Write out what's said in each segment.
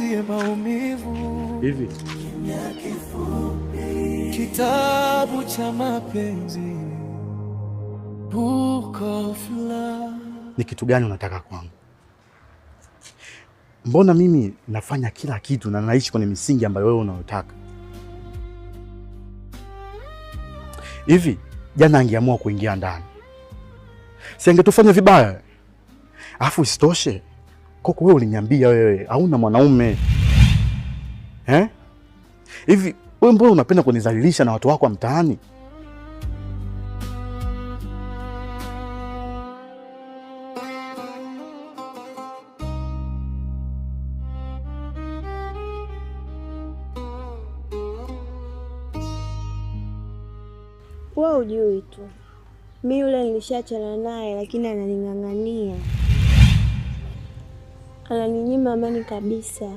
nipunguzie maumivu. Hivi kitabu cha mapenzi, Book of Love. Ni kitu gani unataka kwangu? Mbona mimi nafanya kila kitu na naishi kwenye misingi ambayo wewe unayotaka? Hivi jana angeamua kuingia ndani, si angetufanya vibaya? Alafu isitoshe Koko, wewe uliniambia wewe hauna mwanaume. Hivi wewe mbona unapenda kunizalilisha na watu wako wa mtaani? Wewe hujui tu. Mimi yule nilishachana naye, lakini ananing'ang'ania. Ananinyima amani kabisa.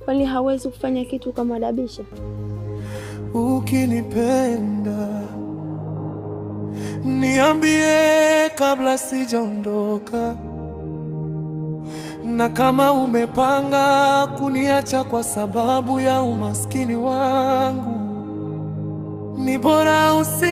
Kwani hawezi kufanya kitu kama Dabisha? Ukinipenda niambie kabla sijaondoka, na kama umepanga kuniacha kwa sababu ya umaskini wangu, ni bora